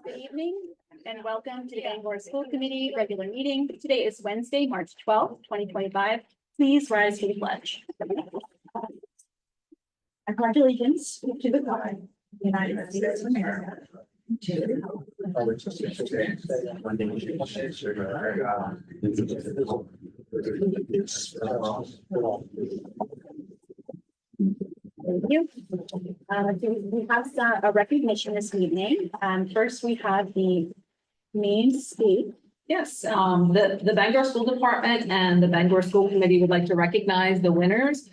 Good evening and welcome to the Bangor School Committee regular meeting. Today is Wednesday, March 12th, 2025. Please rise for the pledge. I pledge allegiance to the flag of the United States of America. Thank you. We have a recognition this evening. First, we have the main state. Yes, the Bangor School Department and the Bangor School Committee would like to recognize the winners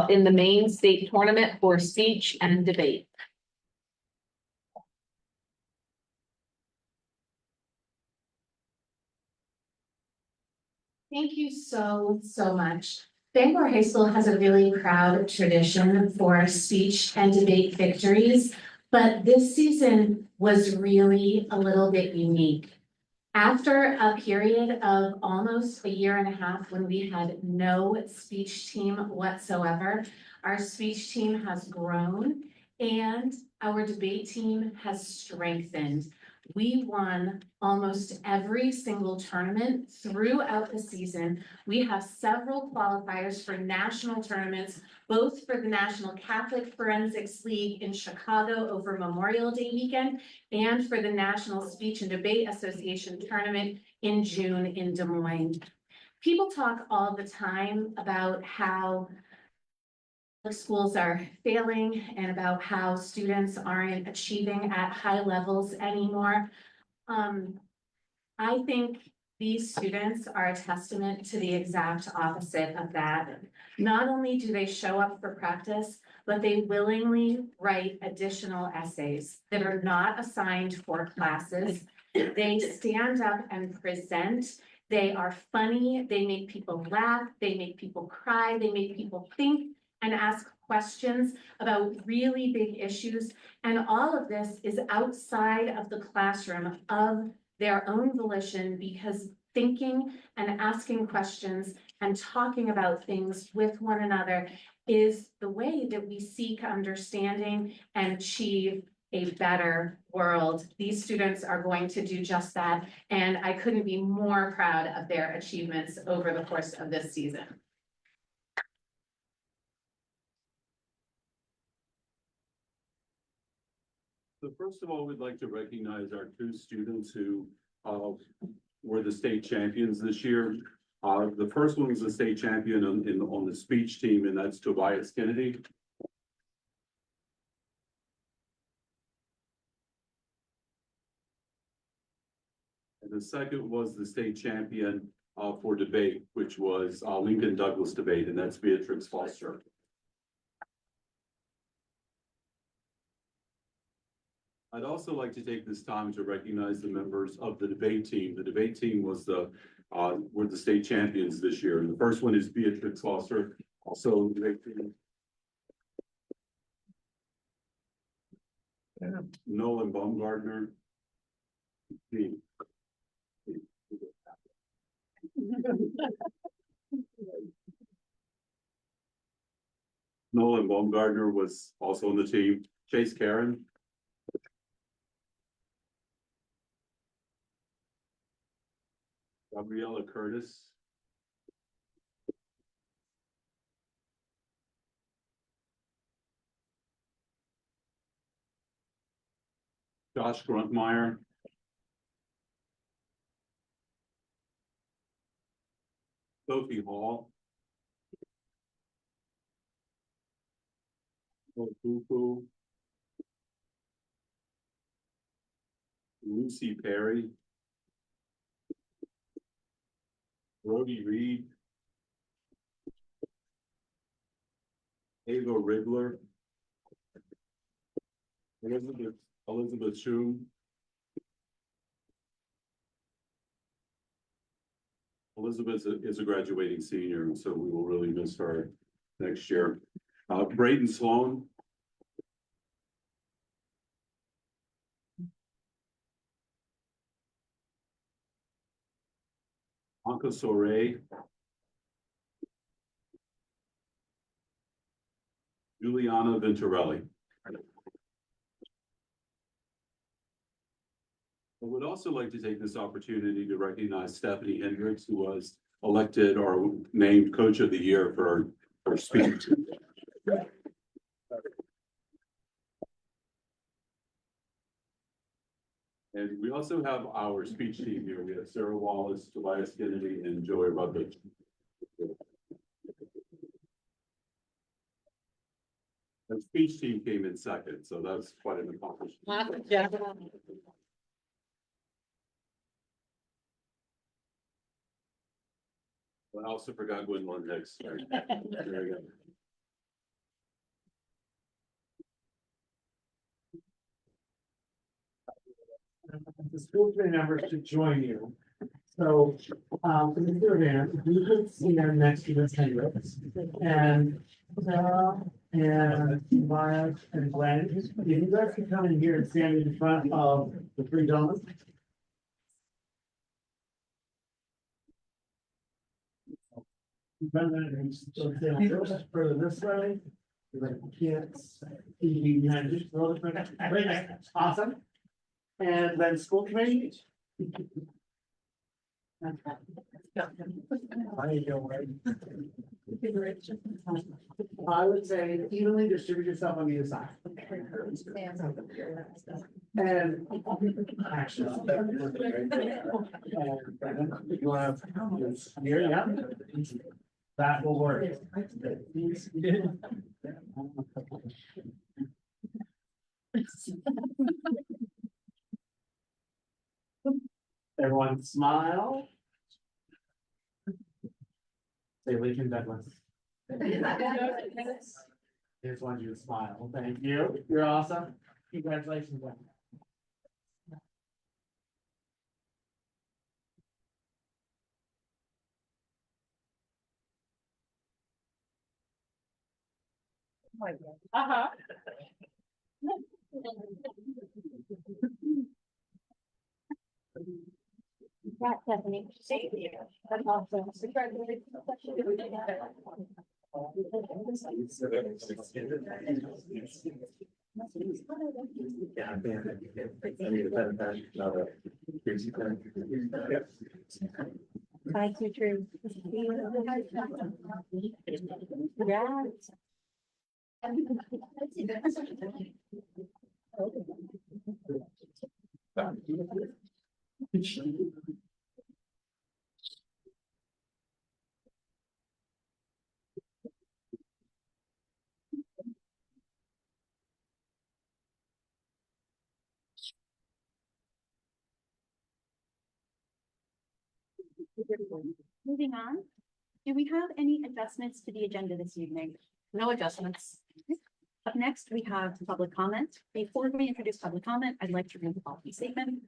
in the main state tournament for speech and debate. Thank you so much. Bangor High School has a really proud tradition for speech and debate victories, but this season was really a little bit unique. After a period of almost a year and a half when we had no speech team whatsoever, our speech team has grown and our debate team has strengthened. We won almost every single tournament throughout the season. We have several qualifiers for national tournaments, both for the National Catholic Forensics League in Chicago over Memorial Day weekend and for the National Speech and Debate Association tournament in June in Des Moines. People talk all the time about how schools are failing and about how students aren't achieving at high levels anymore. I think these students are a testament to the exact opposite of that. Not only do they show up for practice, but they willingly write additional essays that are not assigned for classes. They stand up and present. They are funny. They make people laugh. They make people cry. They make people think and ask questions about really big issues. And all of this is outside of the classroom of their own volition, because thinking and asking questions and talking about things with one another is the way that we seek understanding and achieve a better world. These students are going to do just that, and I couldn't be more proud of their achievements over the course of this season. So first of all, we'd like to recognize our two students who were the state champions this year. The first one was the state champion on the speech team, and that's Tobias Kennedy. And the second was the state champion for debate, which was Lincoln Douglas debate, and that's Beatrix Foster. I'd also like to take this time to recognize the members of the debate team. The debate team was were the state champions this year. And the first one is Beatrix Foster, also the debate team. Nolan Baumgartner. Nolan Baumgartner was also on the team. Chase Karen. Gabriella Curtis. Josh Gruntmeyer. Sophie Hall. Fufu. Lucy Perry. Brody Reed. Ava Riddler. Elizabeth Shum. Elizabeth is a graduating senior, and so we will really miss her next year. Braden Sloan. Anka Soray. Juliana Venturelli. I would also like to take this opportunity to recognize Stephanie Hendricks, who was elected or named Coach of the Year for her speech. And we also have our speech team here. We have Sarah Wallace, Tobias Kennedy, and Joey Rutledge. The speech team came in second, so that's quite an accomplishment. Yeah. I also forgot Gwendolyn Hicks. There we go. The school committee members to join you. So, in the third hand, you could see them next to the Hendricks and Sarah and Tobias and Glenn. If you guys can come in here and stand in front of the three gentlemen. Further this way. Like you can't see behind you. Very nice. Awesome. And then school committee. I would say evenly distribute yourself on either side. And actually. You want to, here, yeah. That will work. Everyone smile. Say Lincoln Douglas. Here's one you to smile. Thank you. You're awesome. Congratulations. Glenn. Uh-huh. Yeah, Stephanie. That's awesome. Bye, teacher. Yeah. Moving on, do we have any adjustments to the agenda this evening? No adjustments. Up next, we have public comment. Before we introduce public comment, I'd like to read the policy statement.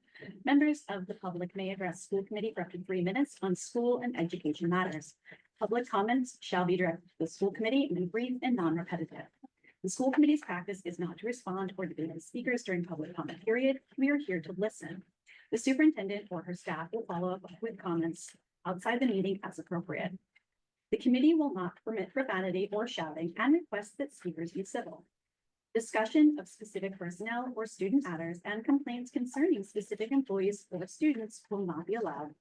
Members of the public may address school committee for up to 3 minutes on school and education matters. Public comments shall be directed to the school committee and be brief and non-repetitive. The school committee's practice is not to respond or debate with speakers during public comment period. We are here to listen. The superintendent or her staff will follow up with comments outside the meeting as appropriate. The committee will not permit profanity or shouting and requests that speakers be civil. Discussion of specific personnel or student matters and complaints concerning specific employees or students will not be allowed,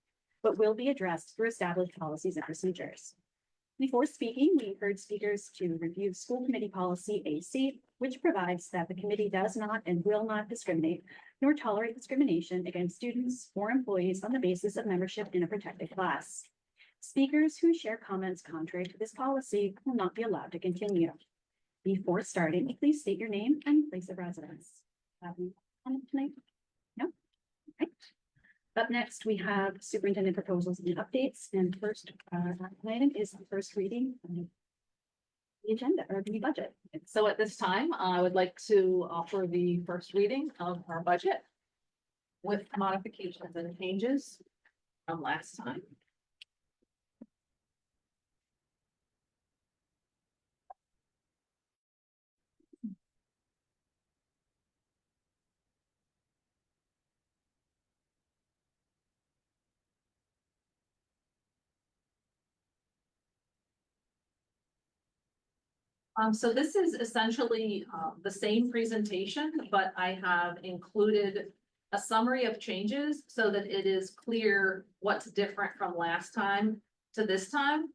but will be addressed through established policies and procedures. Before speaking, we encourage speakers to review school committee policy AC, which provides that the committee does not and will not discriminate nor tolerate discrimination against students or employees on the basis of membership in a protected class. Speakers who share comments contrary to this policy will not be allowed to continue. Before starting, please state your name and place of residence. Have you comment tonight? No? Okay. Up next, we have superintendent proposals and updates. And first item is the first reading of the agenda or the budget. So at this time, I would like to offer the first reading of our budget with modifications and changes from last time. So this is essentially the same presentation, but I have included a summary of changes so that it is clear what's different from last time to this time.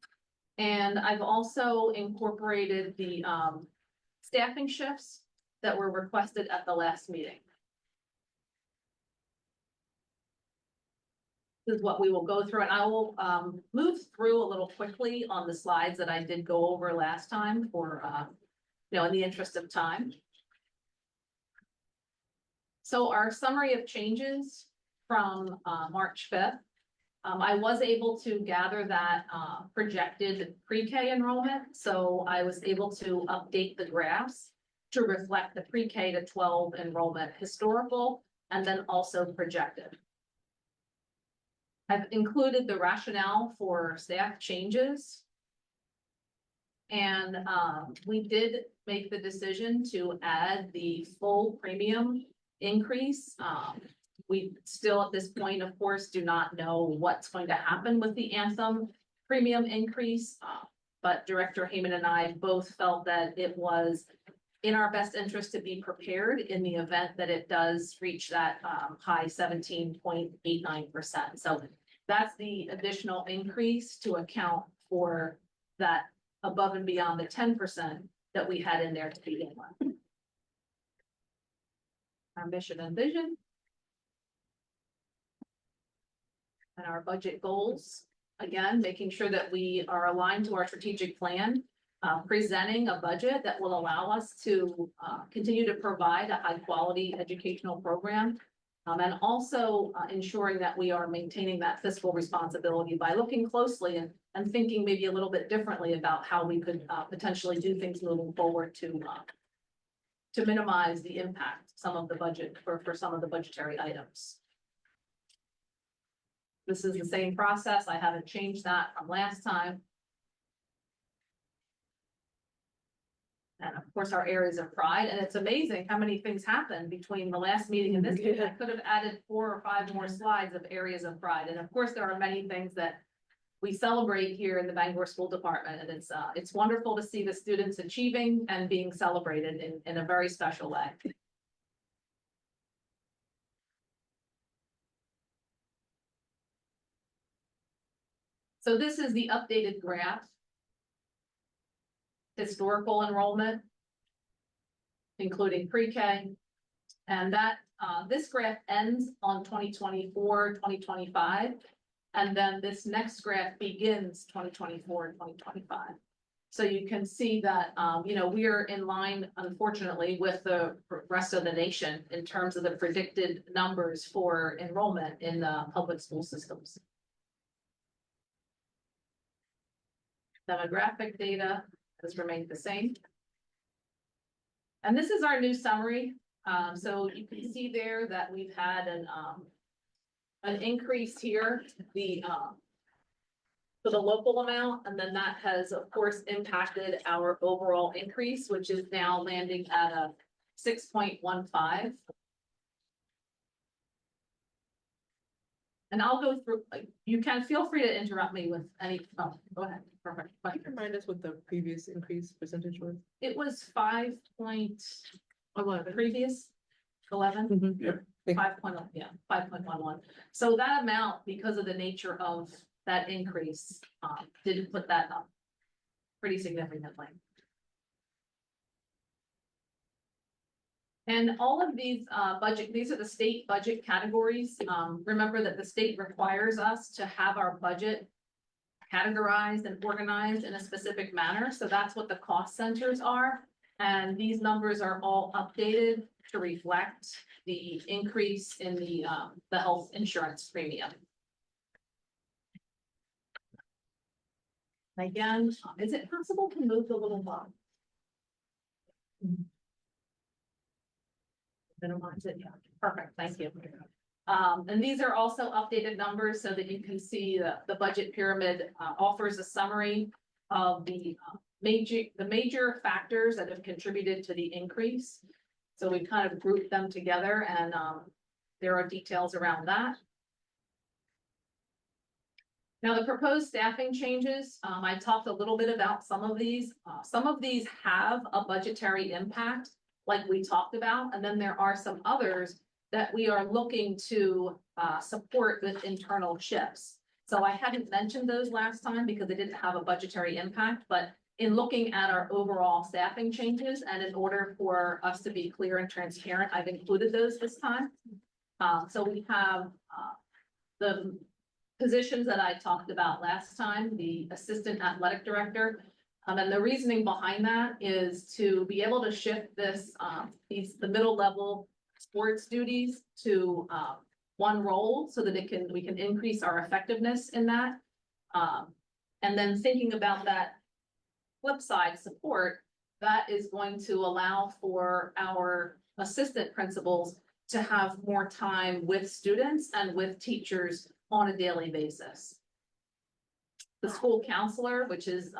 And I've also incorporated the staffing shifts that were requested at the last meeting. This is what we will go through, and I will move through a little quickly on the slides that I did go over last time for, in the interest of time. So our summary of changes from March 5th. I was able to gather that projected pre-K enrollment, so I was able to update the graphs to reflect the pre-K to 12 enrollment historical and then also projected. I've included the rationale for staff changes. And we did make the decision to add the full premium increase. We still at this point, of course, do not know what's going to happen with the Anthem premium increase. But Director Heyman and I both felt that it was in our best interest to be prepared in the event that it does reach that high 17.89%. So that's the additional increase to account for that above and beyond the 10% that we had in there to begin with. Our mission and vision. And our budget goals, again, making sure that we are aligned to our strategic plan, presenting a budget that will allow us to continue to provide a high quality educational program, and also ensuring that we are maintaining that fiscal responsibility by looking closely and thinking maybe a little bit differently about how we could potentially do things moving forward to minimize the impact some of the budget for some of the budgetary items. This is the same process. I haven't changed that from last time. And of course, our areas of pride, and it's amazing how many things happened between the last meeting and this meeting. I could have added 4 or 5 more slides of areas of pride. And of course, there are many things that we celebrate here in the Bangor School Department. And it's wonderful to see the students achieving and being celebrated in a very special way. So this is the updated graph. Historical enrollment, including pre-K. And that this graph ends on 2024, 2025. And then this next graph begins 2024 and 2025. So you can see that, we are in line, unfortunately, with the rest of the nation in terms of the predicted numbers for enrollment in the public school systems. Demographic data has remained the same. And this is our new summary. So you can see there that we've had an increase here, for the local amount, and then that has, of course, impacted our overall increase, which is now landing at a 6.15. And I'll go through, you can feel free to interrupt me with any, go ahead, perfect. Can you remind us what the previous increase percentage was? It was 5.11, previous 11. Mm-hmm. Yep. 5.11. So that amount, because of the nature of that increase, did put that up pretty significantly. And all of these these are the state budget categories. Remember that the state requires us to have our budget categorized and organized in a specific manner. So that's what the cost centers are. And these numbers are all updated to reflect the increase in the health insurance premium. Again, is it possible to move the little box? Minimize it, yeah, perfect, thank you. And these are also updated numbers so that you can see the budget pyramid offers a summary of the major factors that have contributed to the increase. So we kind of grouped them together, and there are details around that. Now, the proposed staffing changes, I talked a little bit about some of these. Some of these have a budgetary impact, like we talked about, and then there are some others that we are looking to support with internal shifts. So I hadn't mentioned those last time because they didn't have a budgetary impact, but in looking at our overall staffing changes and in order for us to be clear and transparent, I've included those this time. So we have the positions that I talked about last time, the assistant athletic director. And the reasoning behind that is to be able to shift this, the middle level sports duties to one role so that we can increase our effectiveness in that. And then thinking about that flip side support, that is going to allow for our assistant principals to have more time with students and with teachers on a daily basis. The school counselor, which is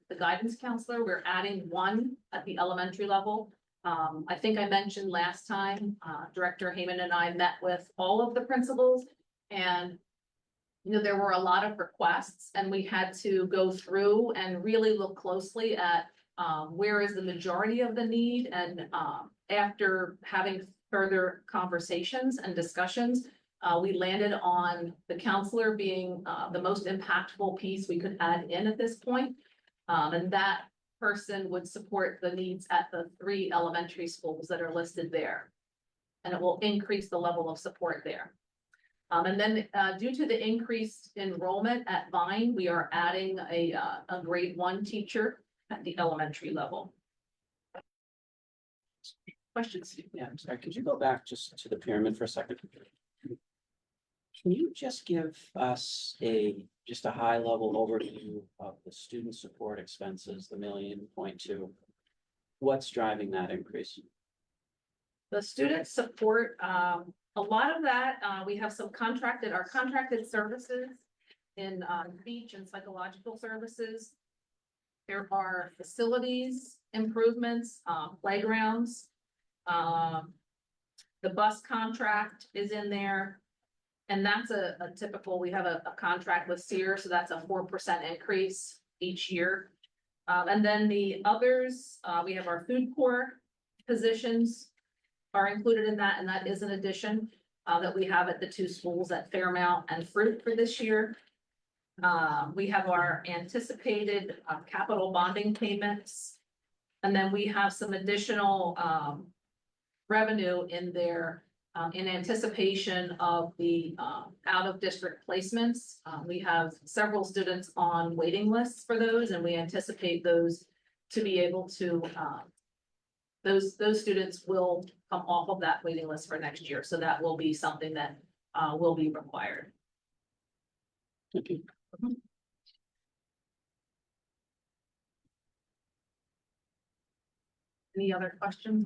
the guidance counselor, we're adding one at the elementary level. I think I mentioned last time, Director Heyman and I met with all of the principals, and there were a lot of requests, and we had to go through and really look closely at where is the majority of the need. And after having further conversations and discussions, we landed on the counselor being the most impactful piece we could add in at this point. And that person would support the needs at the 3 elementary schools that are listed there. And it will increase the level of support there. And then due to the increased enrollment at Vine, we are adding a grade 1 teacher at the elementary level. Questions? Yeah, I'm sorry, could you go back just to the pyramid for a second? Can you just give us just a high level overview of the student support expenses, the 1.2 million? What's driving that increase? The student support, a lot of that, we have some our contracted services in speech and psychological services. There are facilities improvements, playgrounds. The bus contract is in there. And that's a typical, we have a contract with Sears, so that's a 4% increase each year. And then the others, we have our food corps positions are included in that, and that is an addition that we have at the 2 schools at Fairmount and Fruit for this year. We have our anticipated capital bonding payments. And then we have some additional revenue in there in anticipation of the out-of-district placements. We have several students on waiting lists for those, and we anticipate those to be able to, those students will come off of that waiting list for next year. So that will be something that will be required. Thank you. Any other questions?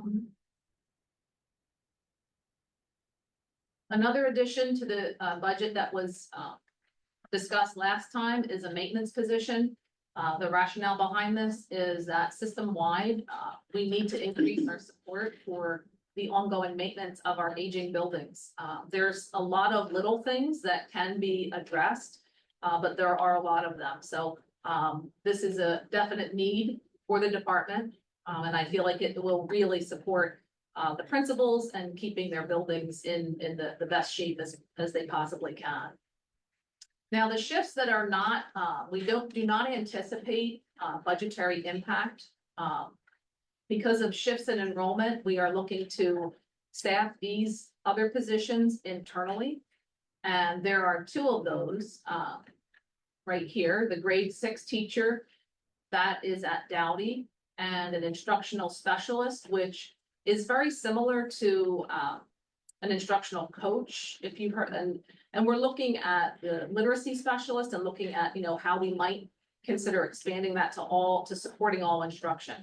Another addition to the budget that was discussed last time is a maintenance position. The rationale behind this is that system-wide, we need to increase our support for the ongoing maintenance of our aging buildings. There's a lot of little things that can be addressed, but there are a lot of them. So this is a definite need for the department, and I feel like it will really support the principals and keeping their buildings in the best shape as they possibly can. Now, the shifts that are not, we do not anticipate budgetary impact. Because of shifts in enrollment, we are looking to staff these other positions internally. And there are 2 of those right here, the grade 6 teacher that is at Dowdy, and an instructional specialist, which is very similar to an instructional coach, if you've heard, and we're looking at the literacy specialist and looking at, how we might consider expanding that to supporting all instruction.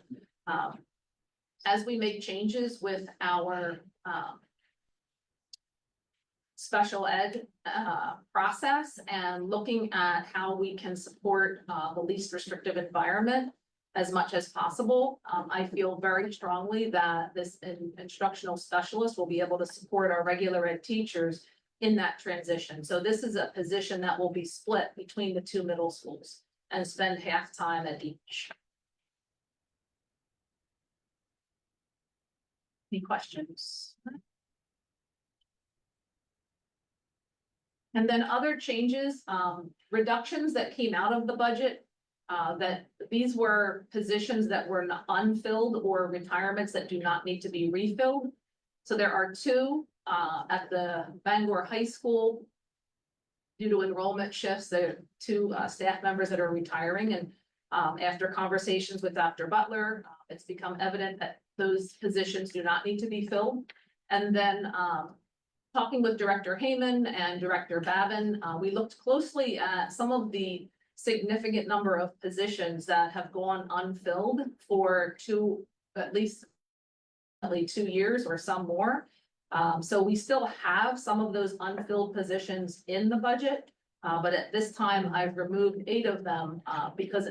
As we make changes with our special ed process and looking at how we can support the least restrictive environment as much as possible, I feel very strongly that this instructional specialist will be able to support our regular ed teachers in that transition. So this is a position that will be split between the 2 middle schools and spend half time at each. Any questions? And then other changes, reductions that came out of the budget. That these were positions that were not unfilled or retirements that do not need to be refilled. So there are two, at the Bangor High School. Due to enrollment shifts, there are two, staff members that are retiring, and, after conversations with Dr. Butler, it's become evident that those positions do not need to be filled. And then, talking with Director Heyman and Director Babin, we looked closely at some of the significant number of positions that have gone unfilled for at least 2 years or some more. So we still have some of those unfilled positions in the budget. But at this time, I've removed 8 of them, because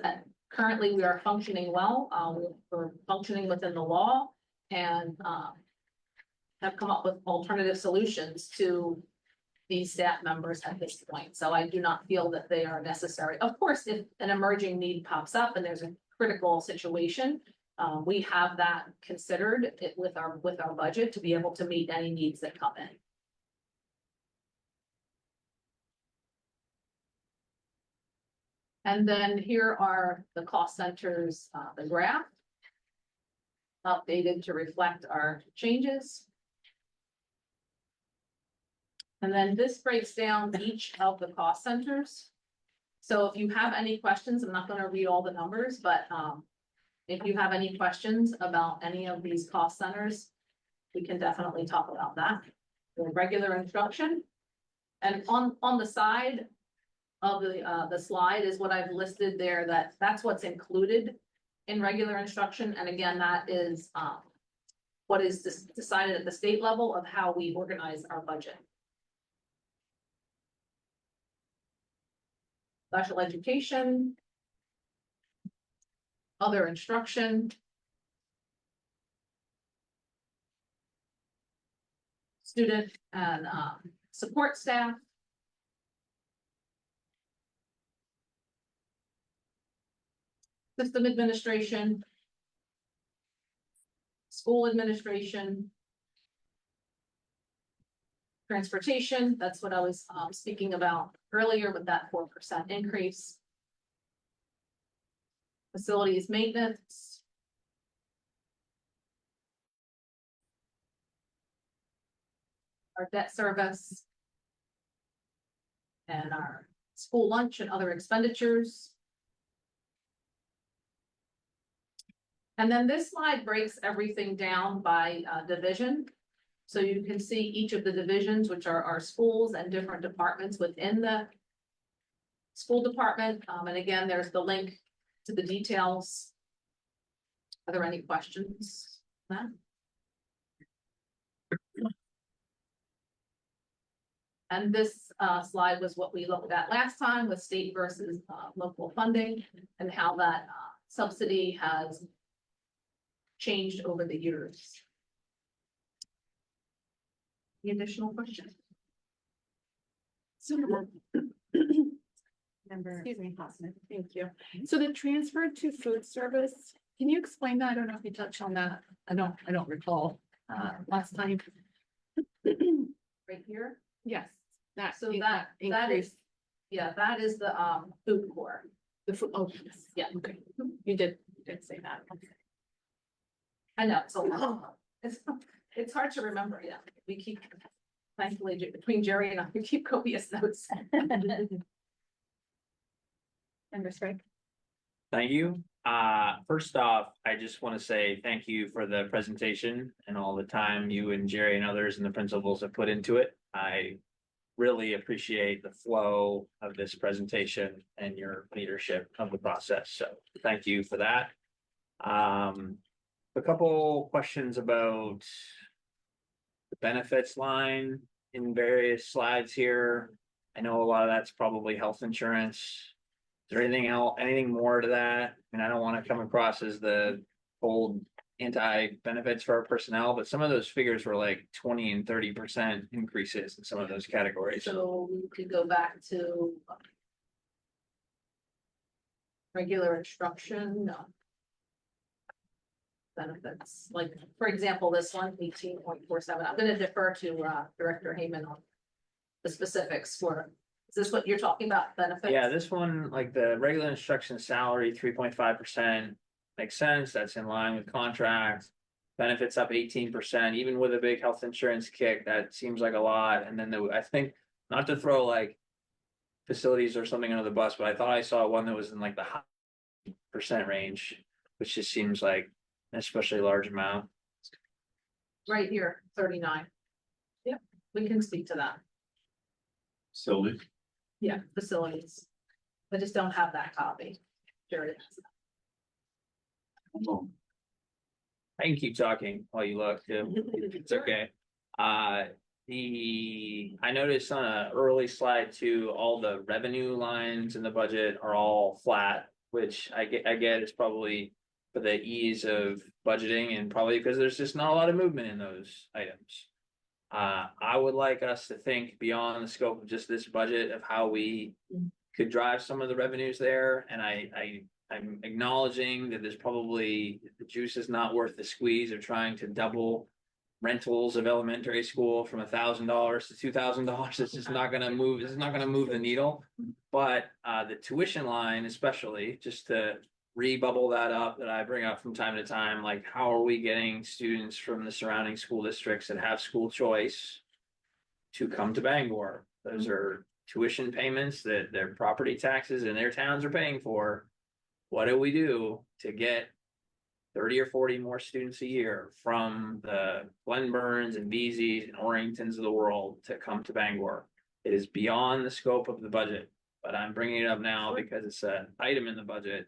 currently we are functioning well. We're functioning within the law and, have come up with alternative solutions to these staff members at this point. So I do not feel that they are necessary. Of course, if an emerging need pops up and there's a critical situation, we have that considered with our budget to be able to meet any needs that come in. And then here are the cost centers, the graph. Updated to reflect our changes. And then this breaks down each of the cost centers. So if you have any questions, I'm not gonna read all the numbers, but if you have any questions about any of these cost centers, we can definitely talk about that. The regular instruction. And on the side of the slide is what I've listed there, that's what's included in regular instruction. And again, that is what is decided at the state level of how we organize our budget. Special education. Other instruction. Student and support staff. System administration. School administration. Transportation, that's what I was speaking about earlier with that 4% increase. Facilities maintenance. Our debt service. And our school lunch and other expenditures. And then this slide breaks everything down by division. So you can see each of the divisions, which are our schools and different departments within the school department. And again, there's the link to the details. Are there any questions? And this slide was what we looked at last time with state versus local funding and how that subsidy has changed over the years. Any additional questions? So, Member, excuse me, Hoffman. Thank you. So the transfer to food service, can you explain that? I don't know if you touched on that. I don't recall last time. Right here. Yes, that. So that increase. is, yeah, that is the food core. The food, oh, yes. Yeah. Okay, you did say that. I know, it's a lot. It's hard to remember, yeah. We keep, thankfully, between Jerry and I, we keep copious notes. Member Sprague. Thank you. First off, I just want to say thank you for the presentation and all the time you and Jerry and others and the principals have put into it. I really appreciate the flow of this presentation and your leadership of the process. So thank you for that. A couple questions about the benefits line in various slides here. I know a lot of that's probably health insurance. Is there anything else, anything more to that? And I don't want to come across as the old anti-benefits for our personnel, but some of those figures were like 20 and 30% increases in some of those categories. So we could go back to regular instruction, no. Benefits, like, for example, this one, 18.47. I'm gonna defer to Director Heyman on the specifics for, is this what you're talking about, benefits? Yeah, this one, like the regular instruction salary, 3.5% makes sense. That's in line with contracts. Benefits up 18%, even with a big health insurance kick, that seems like a lot. And then I think, not to throw like facilities or something under the bus, but I thought I saw one that was in like the high percent range, which just seems like an especially large amount. Right here, 39. Yep, we can speak to that. Sylvie? Yeah, facilities. I just don't have that copy. Sure it is. I can keep talking while you look too. It's okay. I noticed on an early slide too, all the revenue lines in the budget are all flat, which I get is probably for the ease of budgeting and probably because there's just not a lot of movement in those items. I would like us to think beyond the scope of just this budget of how we could drive some of the revenues there, and I'm acknowledging that there's probably, the juice is not worth the squeeze of trying to double rentals of elementary school from $1,000 to $2,000. It's just not gonna move, it's not gonna move the needle. But the tuition line especially, just to re-bubble that up that I bring up from time to time, like how are we getting students from the surrounding school districts that have school choice to come to Bangor? Those are tuition payments that their property taxes in their towns are paying for. What do we do to get 30 or 40 more students a year from the Glenburns and Beeseys and Orringtons of the world to come to Bangor? It is beyond the scope of the budget, but I'm bringing it up now because it's an item in the budget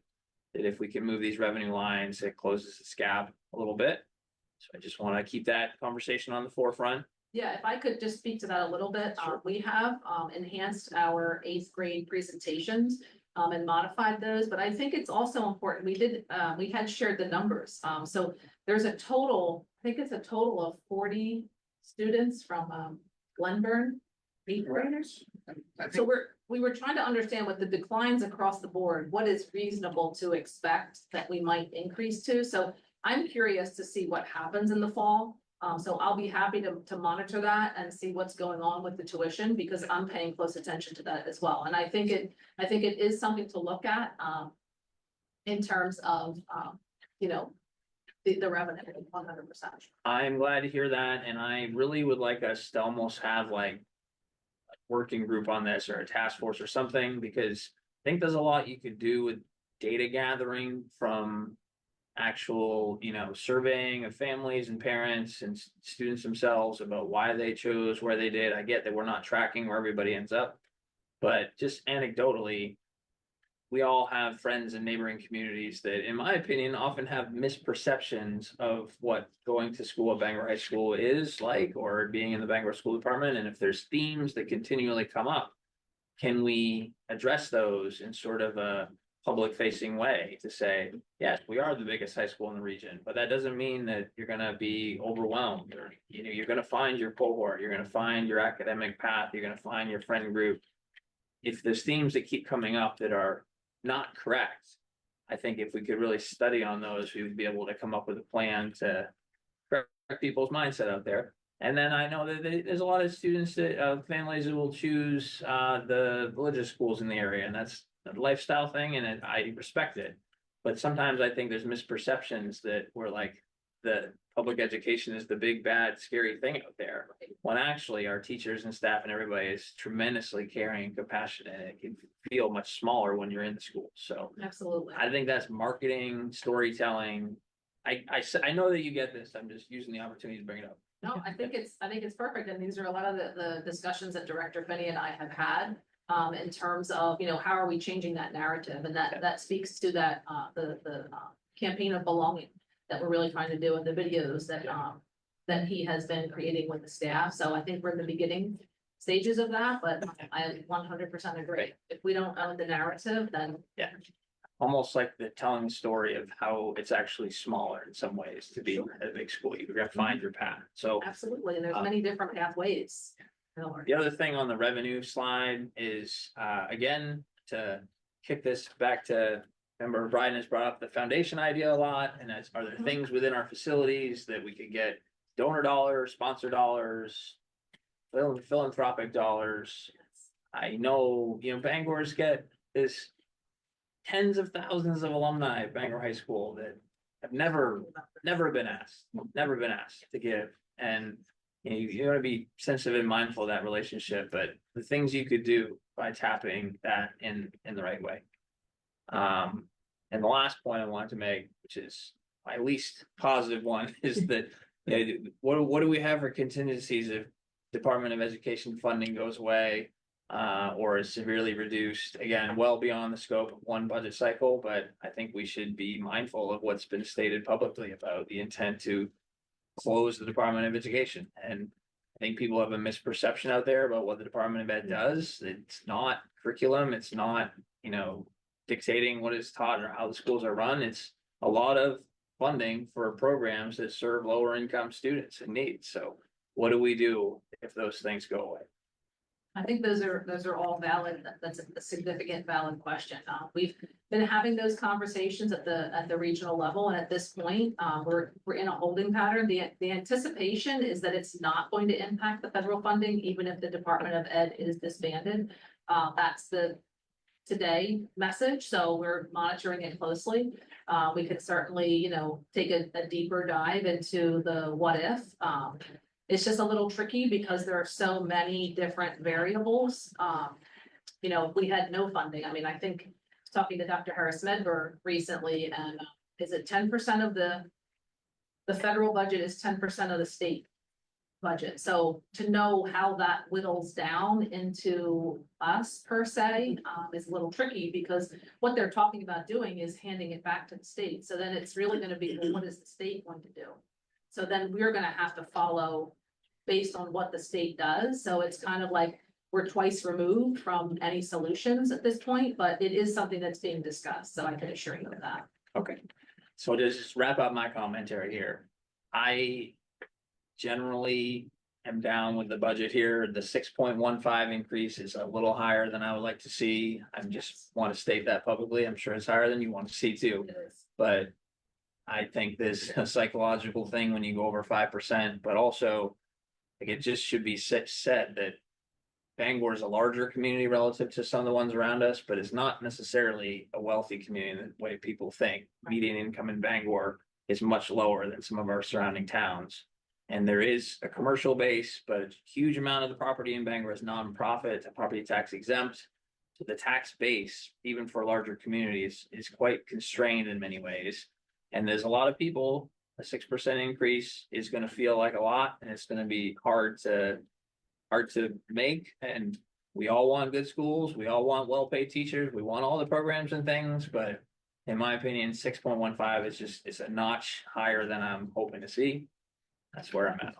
that if we can move these revenue lines, it closes this gap a little bit. So I just want to keep that conversation on the forefront. Yeah, if I could just speak to that a little bit, we have enhanced our 8th grade presentations and modified those, but I think it's also important, we had shared the numbers. So there's a total, I think it's a total of 40 students from Glenburn, 8th graders. So we were trying to understand with the declines across the board, what is reasonable to expect that we might increase to. So I'm curious to see what happens in the fall. So I'll be happy to monitor that and see what's going on with the tuition, because I'm paying close attention to that as well. And I think it is something to look at, in terms of, you know, the revenue, 100%. I'm glad to hear that, and I really would like us to almost have like a working group on this or a task force or something, because I think there's a lot you could do with data gathering from actual, you know, surveying of families and parents and students themselves about why they chose where they did. I get that we're not tracking where everybody ends up, but just anecdotally, we all have friends in neighboring communities that, in my opinion, often have misperceptions of what going to school at Bangor High School is like, or being in the Bangor School Department. And if there's themes that continually come up, can we address those in sort of a public facing way to say, yes, we are the biggest high school in the region, but that doesn't mean that you're going to be overwhelmed, or, you know, you're going to find your cohort, you're going to find your academic path, you're going to find your friend group. If there's themes that keep coming up that are not correct, I think if we could really study on those, we would be able to come up with a plan to correct people's mindset out there. And then I know that there's a lot of students that families that will choose the religious schools in the area, and that's a lifestyle thing, and I respect it. But sometimes I think there's misperceptions that we're like, the public education is the big, bad, scary thing out there. When actually our teachers and staff and everybody is tremendously caring and compassionate, and it can feel much smaller when you're in the school. So Absolutely. I think that's marketing, storytelling. I know that you get this. I'm just using the opportunity to bring it up. No, I think it's perfect. And these are a lot of the discussions that Director Finney and I have had. In terms of, you know, how are we changing that narrative? And that speaks to that, the campaign of belonging that we're really trying to do in the videos that he has been creating with the staff. So I think we're in the beginning stages of that, but I 100% agree. If we don't own the narrative, then. Yeah. Almost like the telling the story of how it's actually smaller in some ways to be at a big school. You've got to find your path. So Absolutely. And there's many different pathways. the other thing on the revenue slide is, again, to kick this back to, remember Brian has brought up the foundation idea a lot, and that's, are there things within our facilities that we could get donor dollars, sponsor dollars, philanthropic dollars. I know, Bangor's get this tens of thousands of alumni at Bangor High School that have never been asked to give. And you want to be sensitive and mindful of that relationship, but the things you could do by tapping that in the right way. And the last point I wanted to make, which is my least positive one, is that what do we have for contingencies if Department of Education funding goes away or is severely reduced? Again, well beyond the scope of one budget cycle, but I think we should be mindful of what's been stated publicly about the intent to close the Department of Education. And I think people have a misperception out there about what the Department of Ed does. It's not curriculum. It's not, dictating what is taught or how the schools are run. It's a lot of funding for programs that serve lower income students in need. So what do we do if those things go away? I think those are all valid. That's a significant valid question. We've been having those conversations at the regional level, and at this point, we're in a holding pattern. The anticipation is that it's not going to impact the federal funding, even if the Department of Ed is disbanded. That's the today message, so we're monitoring it closely. We could certainly, take a deeper dive into the what if. It's just a little tricky because there are so many different variables. We had no funding. I mean, I think talking to Dr. Harris Medberg recently, and is it 10% of the federal budget is 10% of the state budget. So to know how that whittles down into us per se is a little tricky, because what they're talking about doing is handing it back to the state. So then it's really going to be, well, what is the state going to do? So then we're going to have to follow based on what the state does. So it's kind of like we're twice removed from any solutions at this point, but it is something that's being discussed. So I can assure you of that. Okay, so to just wrap up my commentary here, I generally am down with the budget here. The 6.15 increase is a little higher than I would like to see. I just want to state that publicly. I'm sure it's higher than you want to see too, It is. but I think there's a psychological thing when you go over 5%, but also like it just should be said that Bangor is a larger community relative to some of the ones around us, but it's not necessarily a wealthy community in the way people think. Median income in Bangor is much lower than some of our surrounding towns. And there is a commercial base, but a huge amount of the property in Bangor is nonprofit, property tax exempt. So the tax base, even for larger communities, is quite constrained in many ways. And there's a lot of people, a 6% increase is going to feel like a lot, and it's going to be hard to make. And we all want good schools. We all want well-paid teachers. We want all the programs and things, but in my opinion, 6.15 is it's a notch higher than I'm hoping to see. That's where I'm at.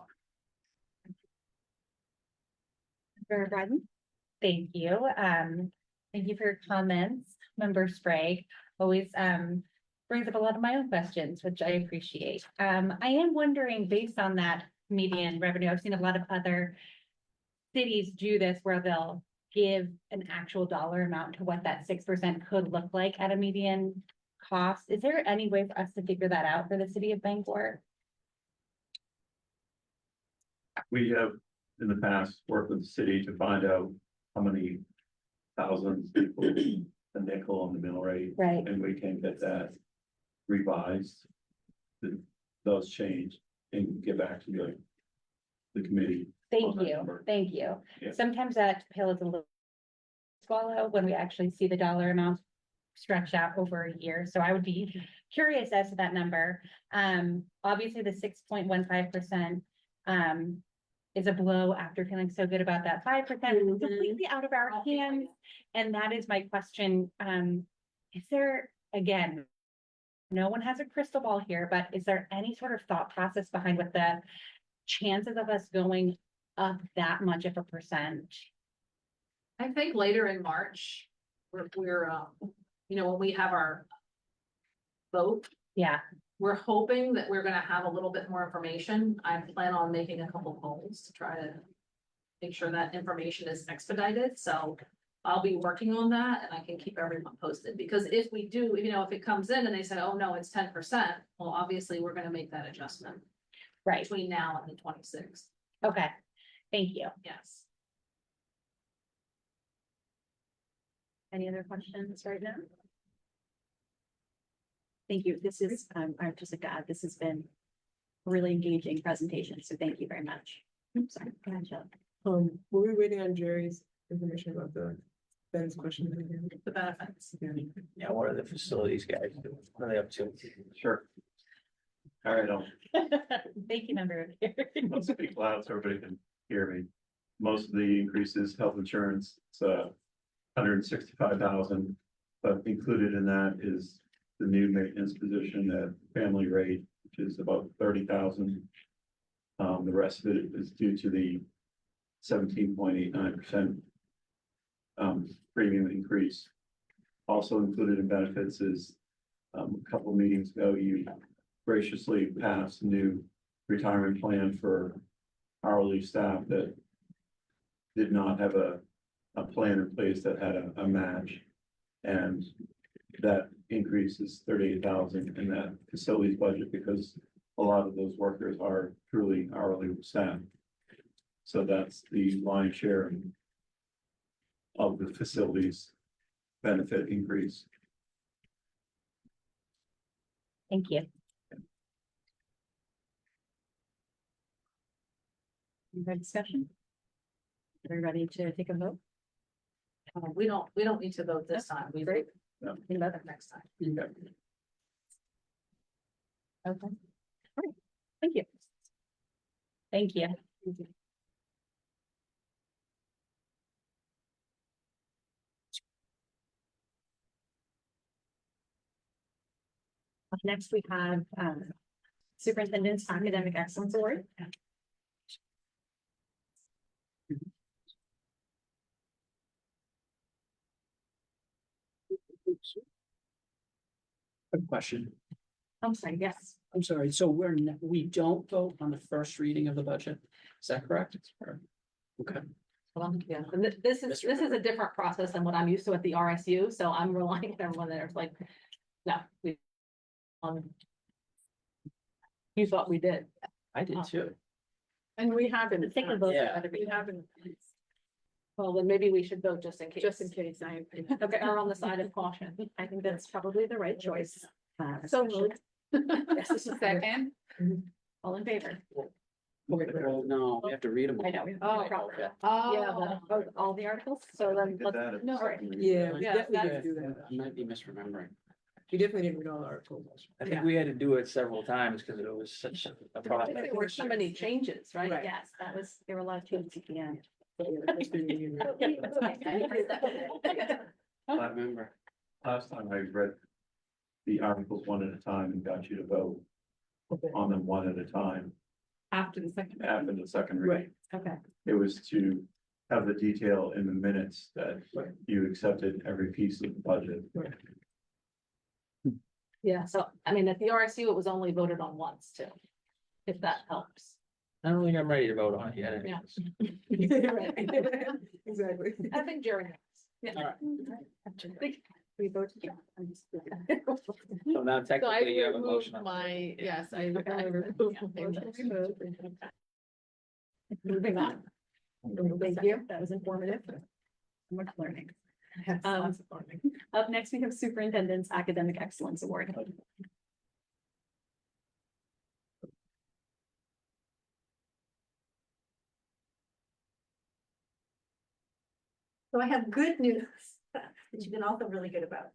Member Bryden? Thank you. Thank you for your comments, Member Sprague. Always brings up a lot of my own questions, which I appreciate. I am wondering, based on that median revenue, I've seen a lot of other cities do this where they'll give an actual dollar amount to what that 6% could look like at a median cost. Is there any way for us to figure that out for the city of Bangor? We have in the past worked with the city to find out how many thousands people the nickel on the mill rate. Right. And we can get that revised. Those change and get back to the committee. Thank on that you. number. Thank you. Yeah. Sometimes that pill is a little swallow when we actually see the dollar amount stretched out over a year. So I would be curious as to that number. Obviously the 6.15% is a blow after feeling so good about that 5% completely out of our hands. And that is my question. Is there, again, no one has a crystal ball here, but is there any sort of thought process behind what the chances of us going up that much of a percent? I think later in March, we're when we have our vote, Yeah, we're hoping that we're gonna have a little bit more information. I plan on making a couple calls to try to make sure that information is expedited, so I'll be working on that and I can keep everyone posted, because if we do, if it comes in and they say, oh, no, it's 10%, well, obviously, we're gonna make that adjustment right. between now and the 26th. Okay. Thank you. Yes. Any other questions right now? Thank you. This is, I just like to add, this has been a really engaging presentation, so thank you very much. Oops, sorry, go ahead, Jill. Were we waiting on Jerry's information about Ben's question? The benefits. Yeah, what are the facilities guys doing? What are they up to? Sure. All right, I'll Thank you, member. I'll speak loud so everybody can hear me. Most of the increases, health insurance, it's $165,000. But included in that is the new maintenance position at family rate, which is about 30,000. The rest of it is due to the 17.89% premium increase. Also included in benefits is a couple meetings ago, you graciously passed a new retirement plan for hourly staff that did not have a plan in place that had a match. And that increase is 38,000 in that facilities budget because a lot of those workers are truly hourly staff. So that's the lion's share of the facilities benefit increase. Thank you. Any other discussion? Are we ready to take a vote? We don't need to vote this time. We vote next time. Okay. All right, thank you. Thank you. Up next, we have Superintendent's Academic Excellence Award. Good question. I'm sorry, yes. I'm sorry, so we don't vote on the first reading of the budget, is that correct? Okay, Yeah, and this is a different process than what I'm used to at the RSU, so I'm relying on everyone there's like, no, we. You thought we did. I did too. And we haven't. Take a vote. Yeah. We haven't, Well, then maybe we should vote just in case. just in case I. Okay, are on the side of caution. I think that's probably the right choice. So especially- moved. Second. All in favor? Well, no, we have to read them. I know. Oh. Probably. Yeah, All the articles? so then Did let's, that at no, the all right. second reading. Yeah, we Yeah, definitely that- didn't do that. I might be misremembering. We definitely didn't read all the articles. I think we had to do it several times because it was such a process. There were so many changes, right? Right. Yes, there were a lot of changes at the end. I remember. Last time I read the articles one at a time and got you to vote on them one at a time After the second. after the second reading. Okay. It was to have the detail in the minutes that you accepted every piece of the budget. Yeah, so, I mean, at the RSU, it was only voted on once too, if that helps. I don't think I'm ready to vote on it yet. Exactly. I think Jerry knows. Yeah. All right. We voted. Yeah, I'm just- So now So I technically you have a removed motion. on the my, yes, I removed my motion. Moving on. Thank you. That was informative. Much learning. Up next, we have Superintendent's Academic Excellence Award. So I have good news that you can also really good about.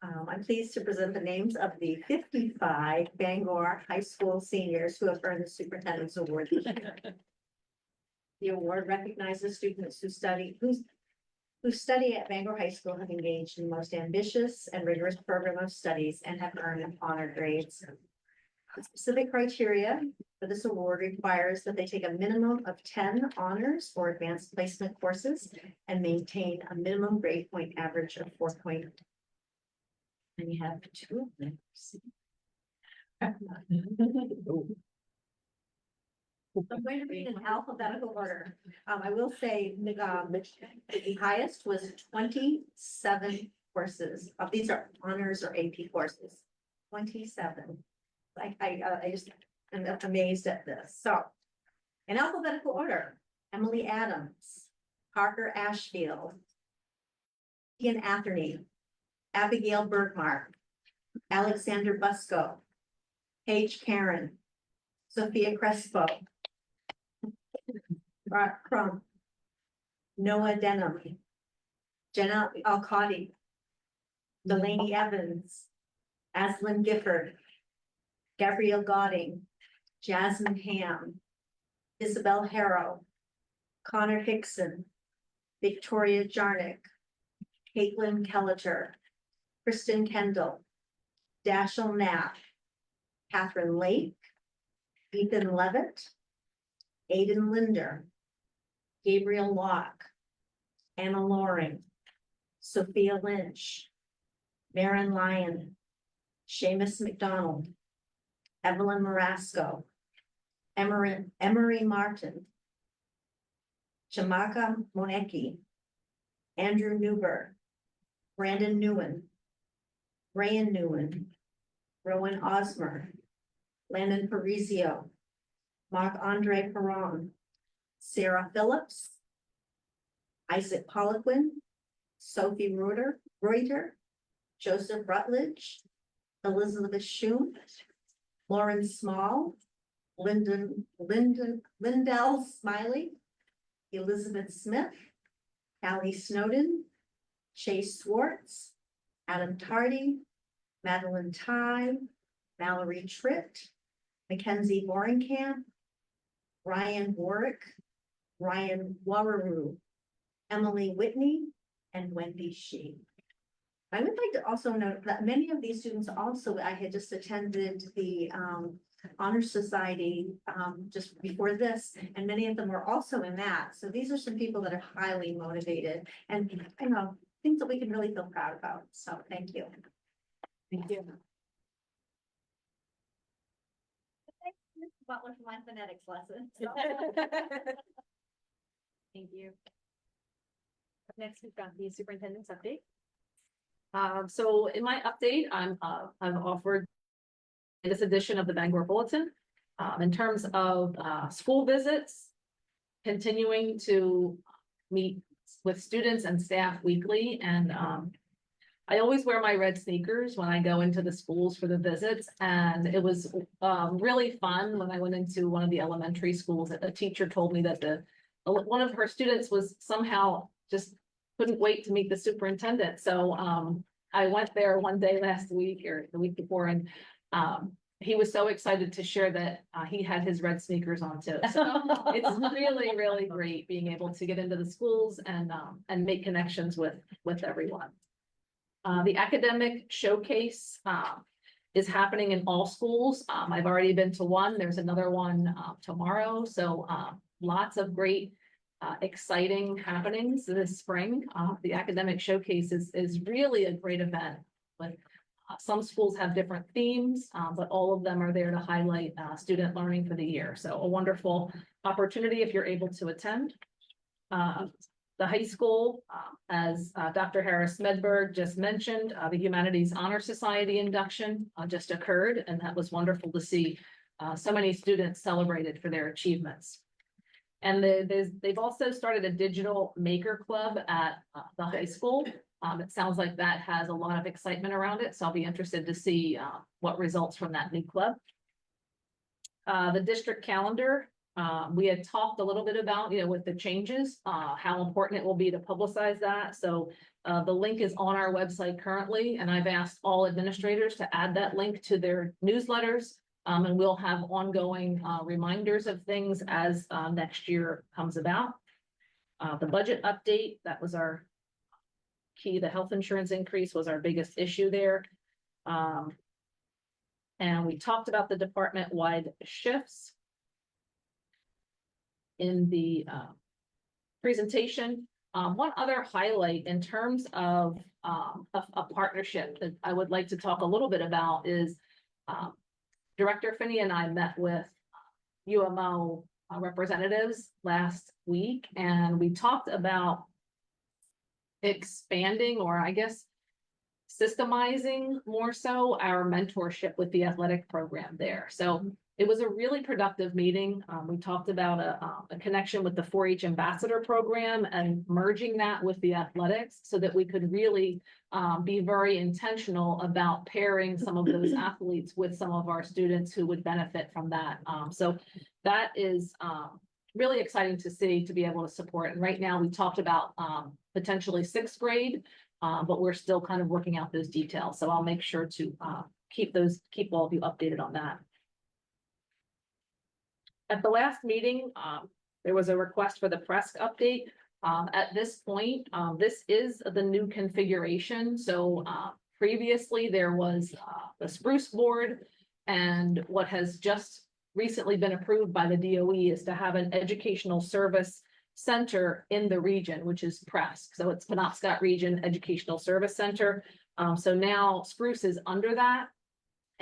I'm pleased to present the names of the 55 Bangor High School seniors who have earned the Superintendent's Award this year. The award recognizes students who study at Bangor High School have engaged in the most ambitious and rigorous program of studies and have earned honor grades. The specific criteria for this award requires that they take a minimum of 10 honors or advanced placement courses and maintain a minimum grade point average of 4.0. And you have two of them. I'm going to read in alphabetical order. I will say, the highest was 27 courses. These are honors or AP courses. 27. I just am amazed at this. So, in alphabetical order, Emily Adams, Parker Ashfield, Ian Atherny, Abigail Bergmark, Alexander Busco, Paige Karen, Sophia Crespo, Rob Crump, Noah Denham, Jenna Alcott, Delaney Evans, Aslyn Gifford, Gabrielle Godding, Jasmine Ham, Isabel Harrow, Connor Hickson, Victoria Jarnick, Caitlin Kelleter, Kristen Kendall, Dashiell Knapp, Catherine Lake, Ethan Levitt, Aidan Linder, Gabriel Locke, Anna Loring, Sophia Lynch, Maren Lyon, Seamus McDonald, Evelyn Marasco, Emery Martin, Shamaka Monecki, Andrew Newberg, Brandon Newen, Rayan Newen, Rowan Osmer, Landon Parisio, Marc-Andre Perron, Sarah Phillips, Isaac Poliquin, Sophie Reuter, Joseph Rutledge, Elizabeth Shum, Lauren Small, Lindell Smiley, Elizabeth Smith, Callie Snowden, Chase Swartz, Adam Tardy, Madeline Ty, Mallory Tritt, Mackenzie Boringkamp, Ryan Warwick, Ryan Wararoo, Emily Whitney, and Wendy Shee. I would like to also note that many of these students also, I had just attended the Honor Society just before this, and many of them were also in that. So these are some people that are highly motivated and, you know, things that we can really feel proud about. So thank you. Thank you. Thanks, Ms. Butler, for my phonetics lesson. Thank you. Up next, we've got the superintendent's update. So in my update, I've offered this edition of the Bangor Bulletin, in terms of, school visits, continuing to meet with students and staff weekly. And, I always wear my red sneakers when I go into the schools for the visits. And it was, really fun when I went into one of the elementary schools. A teacher told me that one of her students was somehow just couldn't wait to meet the superintendent. So I went there one day last week or the week before, and he was so excited to share that he had his red sneakers on too. So it's really, really great being able to get into the schools and make connections with everyone. The academic showcase is happening in all schools. I've already been to one. There's another one tomorrow. So lots of great exciting happenings this spring. The academic showcase is really a great event. But some schools have different themes, but all of them are there to highlight student learning for the year. So a wonderful opportunity if you're able to attend. The high school, as Dr. Harris Medberg just mentioned, the Humanities Honor Society induction just occurred, and that was wonderful to see so many students celebrated for their achievements. And they've also started a digital maker club at the high school. It sounds like that has a lot of excitement around it, so I'll be interested to see what results from that new club. The district calendar, we had talked a little bit about, with the changes, how important it will be to publicize that. So the link is on our website currently, and I've asked all administrators to add that link to their newsletters. And we'll have ongoing reminders of things as next year comes about. The budget update, that was our key. The health insurance increase was our biggest issue there. And we talked about the department-wide shifts in the presentation. One other highlight in terms of a partnership that I would like to talk a little bit about is Director Finney and I met with UMO representatives last week, and we talked about expanding, or I guess systemizing more so, our mentorship with the athletic program there. So it was a really productive meeting. We talked about a connection with the 4-H ambassador program and merging that with the athletics so that we could really be very intentional about pairing some of those athletes with some of our students who would benefit from that. So that is really exciting to see, to be able to support. And right now we talked about potentially 6th grade, but we're still kind of working out those details. So I'll make sure to keep all of you updated on that. At the last meeting, there was a request for the press update. At this point, this is the new configuration. So previously there was the spruce board, and what has just recently been approved by the DOE is to have an educational service center in the region, which is PRESC. So it's Penobscot Region Educational Service Center. So now Spruce is under that.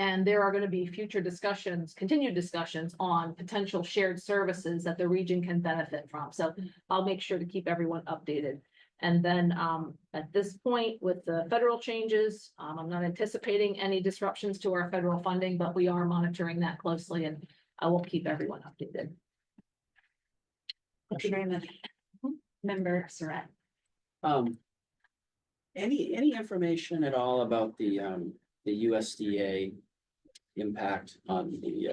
And there are going to be future discussions, continued discussions on potential shared services that the region can benefit from. So I'll make sure to keep everyone updated. And then at this point with the federal changes, I'm not anticipating any disruptions to our federal funding, but we are monitoring that closely, and I will keep everyone updated. Thank you very much. Member Surratt. Any information at all about the USDA impact on the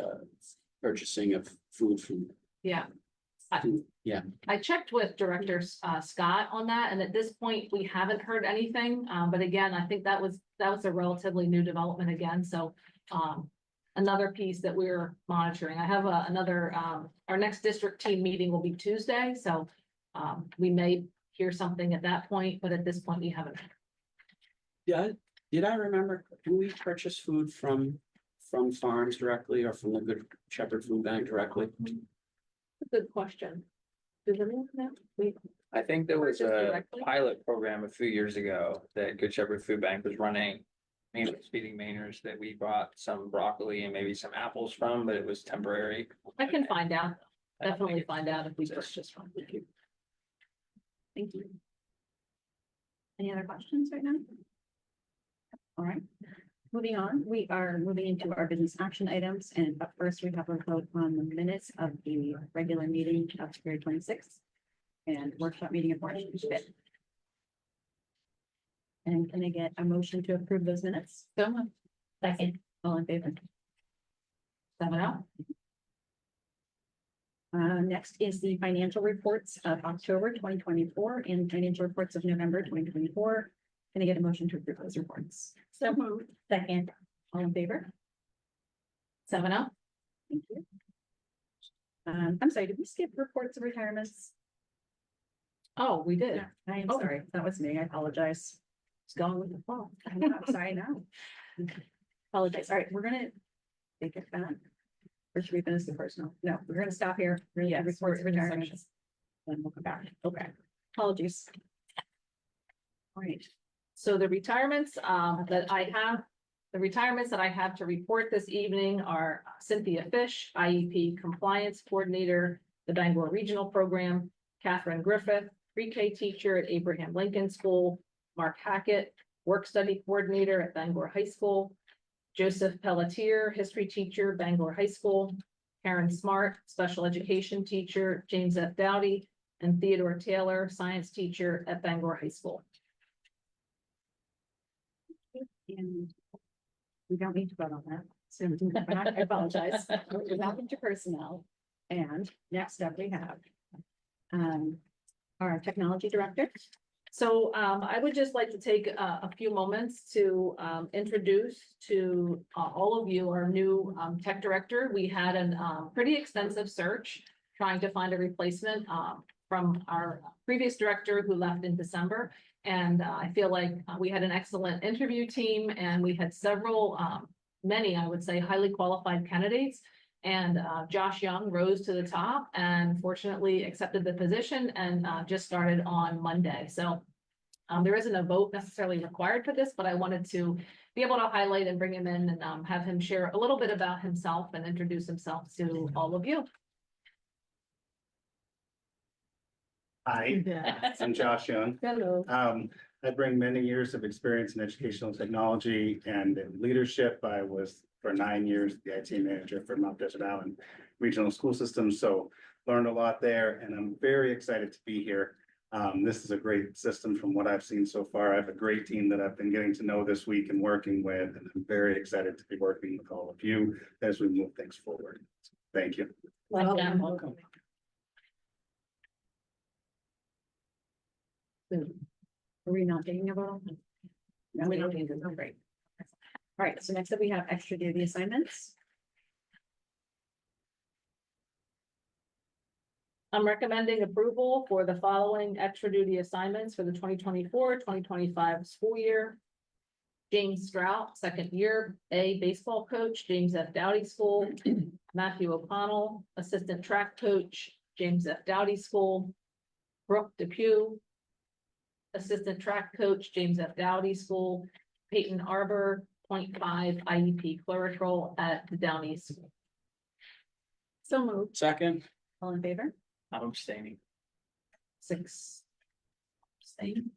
purchasing of food from? Yeah. Yeah. I checked with Director Scott on that, and at this point, we haven't heard anything. But again, I think that was a relatively new development again. So another piece that we're monitoring. I have another, our next district team meeting will be Tuesday. So we may hear something at that point, but at this point, we haven't. Yeah. Did I remember, do we purchase food from farms directly or from the Good Shepherd Food Bank directly? Good question. Does anyone know? I think there was Purchase a directly? pilot program a few years ago that Good Shepherd Food Bank was running. Maybe it's feeding Mainers that we bought some broccoli and maybe some apples from, but it was temporary. I can find out. I don't Definitely think find out if we it's- purchase from. Thank you. Any other questions right now? All right, moving on, we are moving into our business action items, and up first we have a vote on the minutes of the regular meeting of February 26th and workshop meeting of March 5th. And can I get a motion to approve those minutes? So moved. Second, all in favor? 7-0. Next is the financial reports of October 2024 and financial reports of November 2024. Can I get a motion to approve those reports? So moved. Second, all in favor? 7-0. Thank you. I'm sorry, did we skip reports of retirements? Oh, we did. I am Oh. sorry, that was me, I apologize. It's going with the flow. I'm sorry now. Apologize, all right, we're gonna take it back. Or should we finish the personal? No, we're gonna stop here. We're gonna do Yes, reports of we're in retirements. section. Then we'll come back, okay, apologies. All right. So the retirements that I have to report this evening are Cynthia Fish, IEP Compliance Coordinator, the Bangor Regional Program, Catherine Griffith, pre-K teacher at Abraham Lincoln School, Mark Hackett, Work Study Coordinator at Bangor High School, Joseph Pelletier, History Teacher, Bangor High School, Karen Smart, Special Education Teacher, James F. Dowdy, and Theodore Taylor, Science Teacher at Bangor High School. And we don't need to vote on that. So we can go back. I apologize. We're back into personnel. And next up we have our technology director. So I would just like to take a few moments to introduce to all of you our new tech director. We had a pretty extensive search trying to find a replacement from our previous director who left in December. And I feel like we had an excellent interview team, and we had several, many, I would say, highly qualified candidates. And Josh Young rose to the top and fortunately accepted the position and just started on Monday. So there isn't a vote necessarily required for this, but I wanted to be able to highlight and bring him in and have him share a little bit about himself and introduce himself to all of you. Hi, I'm Josh Young. Hello. I bring many years of experience in educational technology and in leadership. I was for 9 years, the IT manager for Mount Desert Island Regional School System. So learned a lot there, and I'm very excited to be here. This is a great system from what I've seen so far. I have a great team that I've been getting to know this week and working with, and I'm very excited to be working with all of you as we move things forward. Thank you. Welcome. Are we not taking a vote? No, we don't need to, great. All right, so next up we have extra duty assignments. I'm recommending approval for the following extra duty assignments for the 2024-2025 school year. James Strout, second year, A, baseball coach, James F. Dowdy School. Matthew O'Connell, assistant track coach, James F. Dowdy School. Brooke Depew, assistant track coach, James F. Dowdy School. Peyton Arbor, 0.5 IEP clerical at the Downey School. So moved. Second, All in favor? I'm abstaining. 6. Same.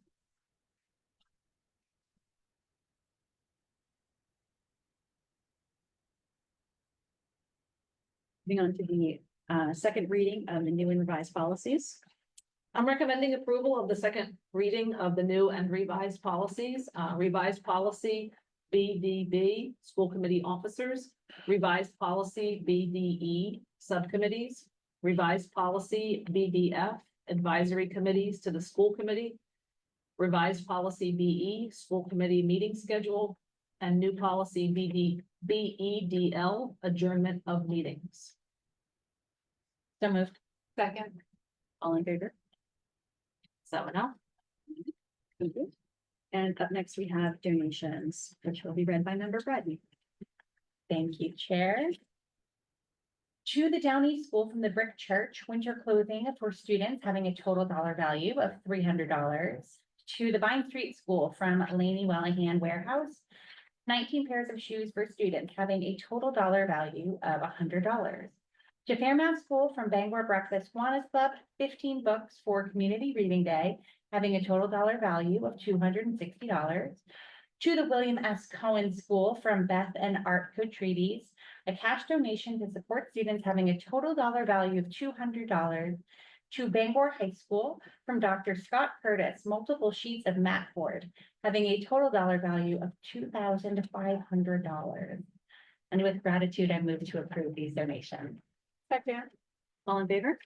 Moving on to the second reading of the new and revised policies. I'm recommending approval of the second reading of the new and revised policies. Revised policy BDB, school committee officers. Revised policy BDE, subcommittees. Revised policy BDF, advisory committees to the school committee. Revised policy BE, school committee meeting schedule. And new policy BEDL, adjournment of meetings. So moved. Second. All in favor? 7-0. Thank you. And up next, we have donations, which will be read by member Bradley. Thank you, Chair. To the Downey School from the Brick Church, winter clothing for students having a total dollar value of $300. To the Vine Street School from Laney Wellahan Warehouse, 19 pairs of shoes for students having a total dollar value of $100. To Fairmount School from Bangor Breakfast Kiwanis Club, 15 books for Community Reading Day, having a total dollar value of $260. To the William S. Cohen School from Beth and Art Cotrides, a cash donation to support students having a total dollar value of $200. To Bangor High School from Dr. Scott Curtis, multiple sheets of mat board, having a total dollar value of $2,500. And with gratitude, I move to approve these donations. Second. All in favor?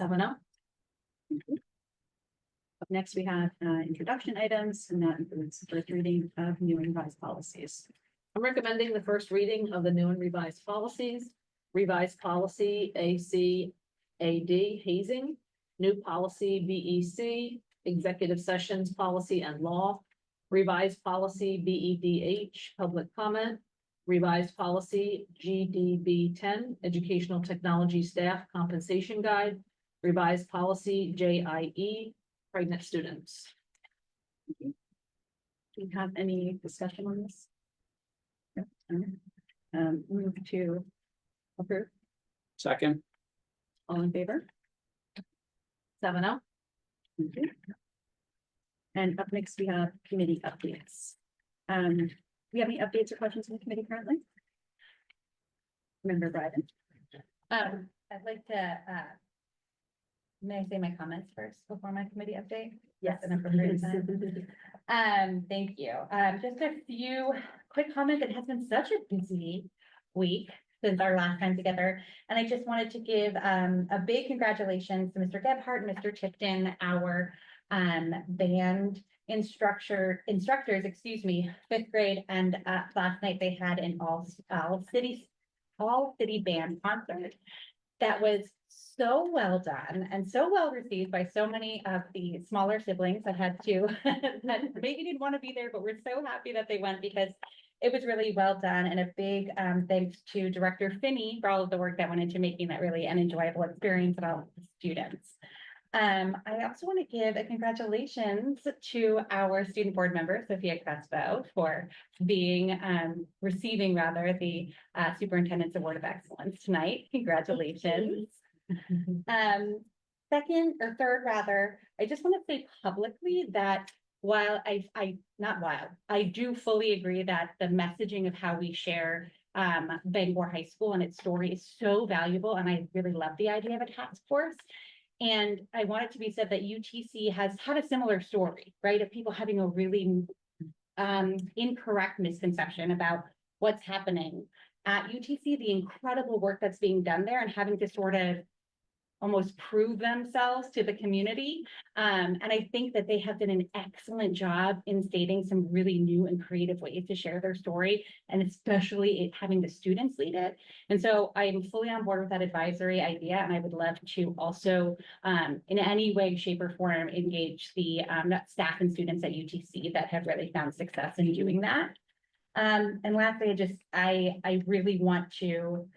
7-0. Up next, we have introduction items, and that includes the first reading of new and revised policies. I'm recommending the first reading of the new and revised policies. Revised policy ACAD hazing, new policy BEC, executive sessions policy and law. Revised policy BEDH, public comment. Revised policy GDB 10, educational technology staff compensation guide. Revised policy JIE, pregnant students. Do you have any discussion on this? Move to approve. second, All in favor? 7-0. Thank you. And up next, we have committee updates. Do we have any updates or questions from the committee currently? Member Bryden. I'd like to, may I say my comments first before my committee update? Yes. An appropriate time. Thank you. Just a few quick comments. It has been such a busy week since our last time together. And I just wanted to give a big congratulations to Mr. Gebhardt and Mr. Tipton, our band instructors, excuse me, 5th grade. And last night they had an all city band concert that was so well done and so well received by so many of the smaller siblings that had to, that maybe didn't want to be there, but we're so happy that they went because it was really well done. And a big thanks to Director Finney for all of the work that went into making that really an enjoyable experience for all the students. I also want to give a congratulations to our student board member, Sophia Crespo, for being receiving rather the Superintendent's Award of Excellence tonight. Congratulations. Second or third rather, I just want to say publicly that I do fully agree that the messaging of how we share Bangor High School and its story is so valuable, and I really love the idea of a task force. And I want it to be said that UTC has had a similar story, right, of people having a really incorrect misconception about what's happening at UTC, the incredible work that's being done there, and having to sort of almost prove themselves to the community. And I think that they have done an excellent job in stating some really new and creative ways to share their story, and especially having the students lead it. And so I'm fully on board with that advisory idea, and I would love to also, in any way, shape, or form, engage the staff and students at UTC that have really found success in doing that. And lastly, I really want to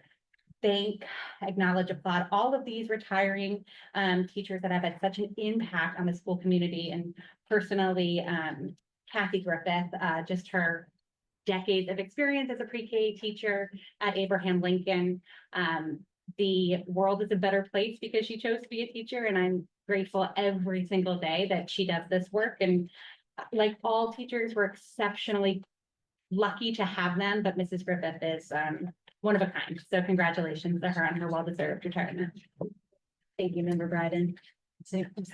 acknowledge, applaud all of these retiring teachers that have had such an impact on the school community, and personally, Kathy Griffith, just her decades of experience as a pre-K teacher at Abraham Lincoln. The world is a better place because she chose to be a teacher, and I'm grateful every single day that she does this work. And like all teachers, we're exceptionally lucky to have them, but Mrs. Griffith is one of a kind. So congratulations to her on her well-deserved retirement. Thank you, Member Bryden.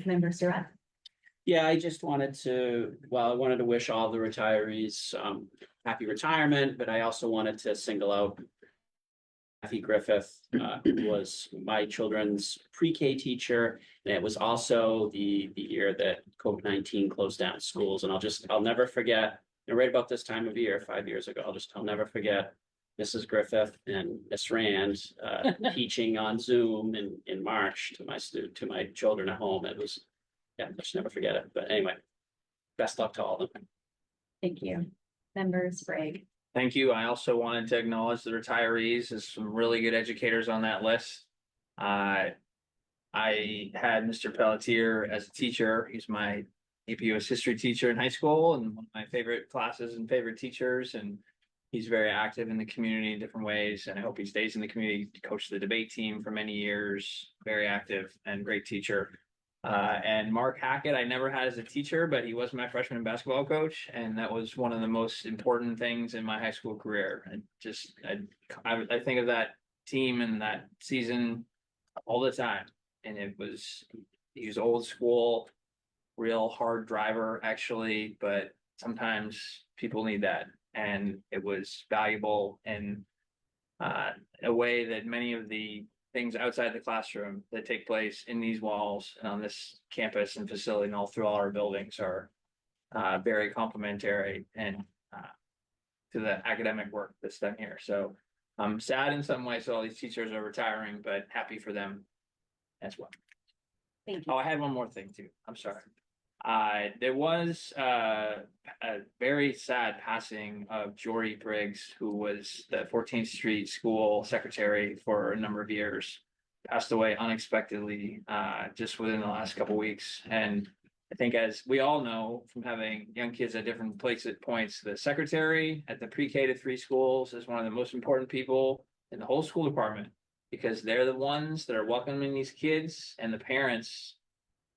Member Surratt. Yeah, I just wanted to, I wanted to wish all the retirees happy retirement, but I also wanted to single out Kathy Griffith, who was my children's pre-K teacher, and it was also the year that COVID-19 closed down schools. And I'll never forget, right about this time of year, 5 years ago, I'll never forget Mrs. Griffith and Miss Rand teaching on Zoom in March to my children at home. It was, I'll just never forget it. But anyway, best luck to all of them. Thank you. Member Sprague. Thank you. I also wanted to acknowledge the retirees. There's some really good educators on that list. I had Mr. Pelletier as a teacher. He's my AP US history teacher in high school, and one of my favorite classes and favorite teachers. And he's very active in the community in different ways, and I hope he stays in the community. He coached the debate team for many years, very active and great teacher. And Mark Hackett, I never had as a teacher, but he was my freshman basketball coach, and that was one of the most important things in my high school career. And I think of that team and that season all the time. And he was old school, real hard driver actually, but sometimes people need that. And it was valuable in a way that many of the things outside the classroom that take place in these walls and on this campus and facility and all through all our buildings are very complementary and to the academic work that's done here. So I'm sad in some ways that all these teachers are retiring, but happy for them as well. Thank you. Oh, I had one more thing too. I'm sorry. There was a very sad passing of Jory Briggs, who was the 14th Street School secretary for a number of years, passed away unexpectedly just within the last couple of weeks. And I think, as we all know from having young kids at different points, the secretary at the pre-K to 3 schools is one of the most important people in the whole school department, because they're the ones that are welcoming these kids, and the parents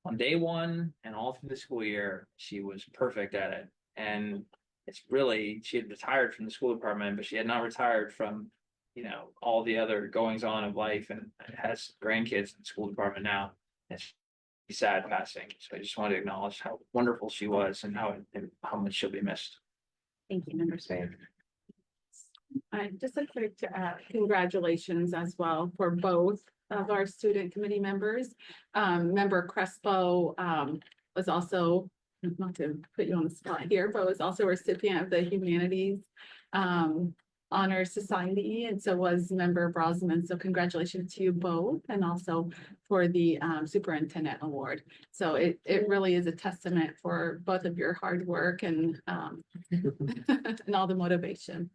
on day one and all through the school year. She was perfect at it. And she had retired from the school department, but she had not retired from, all the other goings on of life, and has grandkids in the school department now. It's sad passing. So I just wanted to acknowledge how wonderful she was and how much she'll be missed. Thank you, Member Sprague. Just a quick congratulations as well for both of our student committee members. Member Crespo was also, not to put you on the spot here, but was also a recipient of the Humanities Honor Society, and so was Member Brosnan. So congratulations to you both, and also for the Superintendent Award. So it really is a testament for both of your hard work and and all the motivation.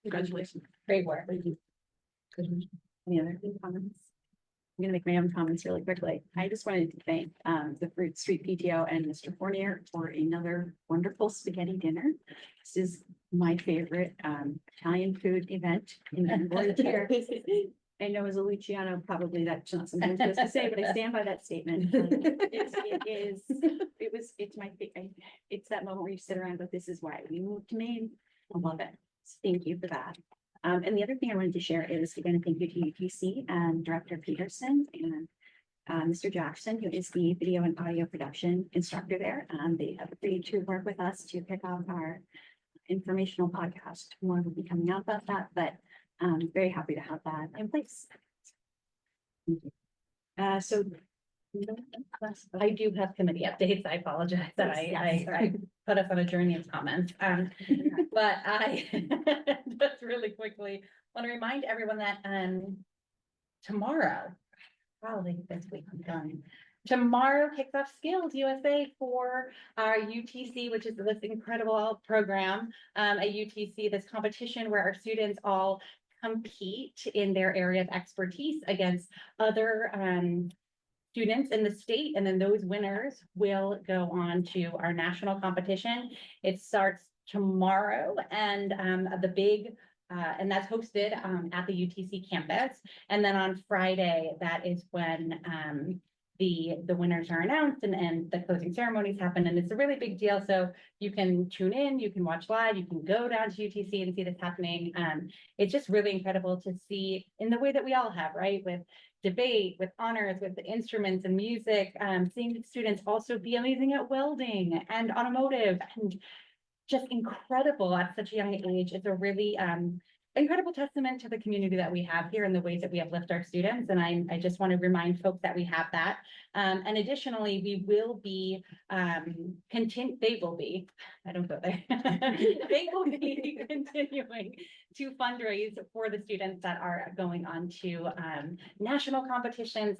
Congratulations. Great work. Thank you. Any other comments? I'm gonna make my own comments really quickly. I just wanted to thank the Fruit Street PTO and Mr. Fournier for another wonderful spaghetti dinner. This is my favorite Italian food event in Bangor here. I know as a Luciano, probably that's not something I'm supposed to say, but I stand by that statement. It's my, it's that moment where you sit around, but this is why we moved to Maine. I love it. Thank you for that. And the other thing I wanted to share is, again, thank you to UTC and Director Peterson and Mr. Jackson, who is the video and audio production instructor there. They have agreed to work with us to pick up our informational podcast. More will be coming out about that, but very happy to have that in place. So I do have committee updates. I apologize that I put us on a journey of comments. But I just really quickly want to remind everyone that tomorrow, probably this week, I'm done. Tomorrow kicks off Skills USA for our UTC, which is this incredible program at UTC, this competition where our students all compete in their area of expertise against other students in the state, and then those winners will go on to our national competition. It starts tomorrow, and and that's hosted at the UTC campus. And then on Friday, that is when the winners are announced and the closing ceremonies happen, and it's a really big deal. So you can tune in, you can watch live, you can go down to UTC and see this happening. It's just really incredible to see in the way that we all have, right? With debate, with honors, with the instruments and music, seeing the students also be amazing at welding and automotive and just incredible at such a young age. It's a really incredible testament to the community that we have here and the ways that we uplift our students. And I just want to remind folks that we have that. And additionally, we will be they will be, I don't go there. They will be continuing to fundraise for the students that are going on to national competitions,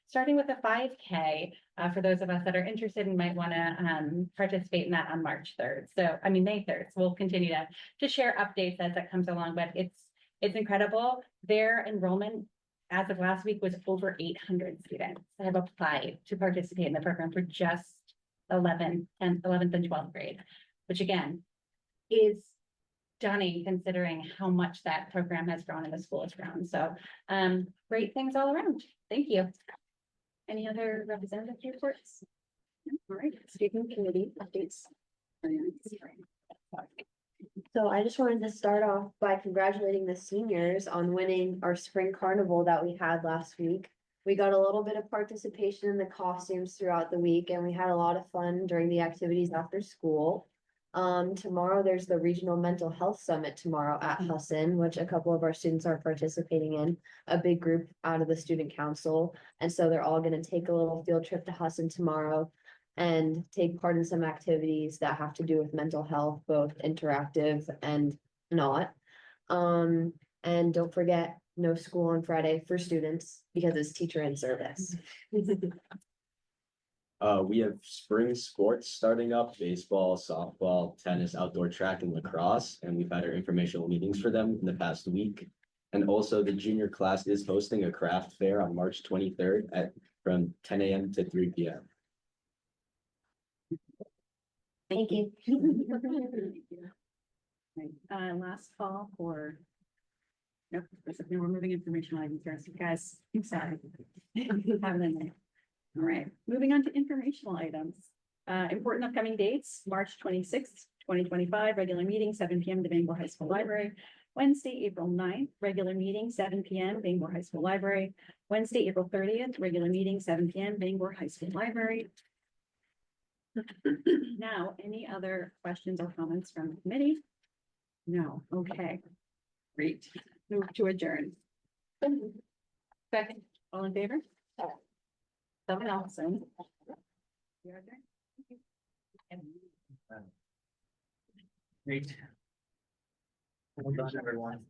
starting with a 5K for those of us that are interested and might want to participate in that on March 3rd. So, I mean, May 3rd. So we'll continue to share updates as that comes along, but it's incredible. Their enrollment as of last week was over 800 students that have applied to participate in the program for just 11th and 12th grade, which again is stunning considering how much that program has grown and the school has grown. So great things all around. Thank you. any other representative reports? All right, student committee updates. So I just wanted to start off by congratulating the seniors on winning our spring carnival that we had last week. We got a little bit of participation in the costumes throughout the week, and we had a lot of fun during the activities after school. Tomorrow there's the Regional Mental Health Summit tomorrow at Husson, which a couple of our students are participating in, a big group out of the student council. And so they're all going to take a little field trip to Husson tomorrow and take part in some activities that have to do with mental health, both interactive and not. And don't forget, no school on Friday for students because it's teacher in service. We have spring sports starting up, baseball, softball, tennis, outdoor track, and lacrosse. And we've had our informational meetings for them in the past week. And also the junior class is hosting a craft fair on March 23rd from 10 a.m. to 3 p.m. Thank you. Last call for. Nope, we're moving information items here, so guys, I'm sorry. Have it in there. All right, moving on to informational items. Important upcoming dates, March 26th, 2025, regular meeting, 7 p.m. to Bangor High School Library. Wednesday, April 9th, regular meeting, 7 p.m. Bangor High School Library. Wednesday, April 30th, regular meeting, 7 p.m. Bangor High School Library. Now, any other questions or comments from the committee? No, okay. Great. Move to adjourn. Second, all in favor? Someone else. Great. Well done, everyone.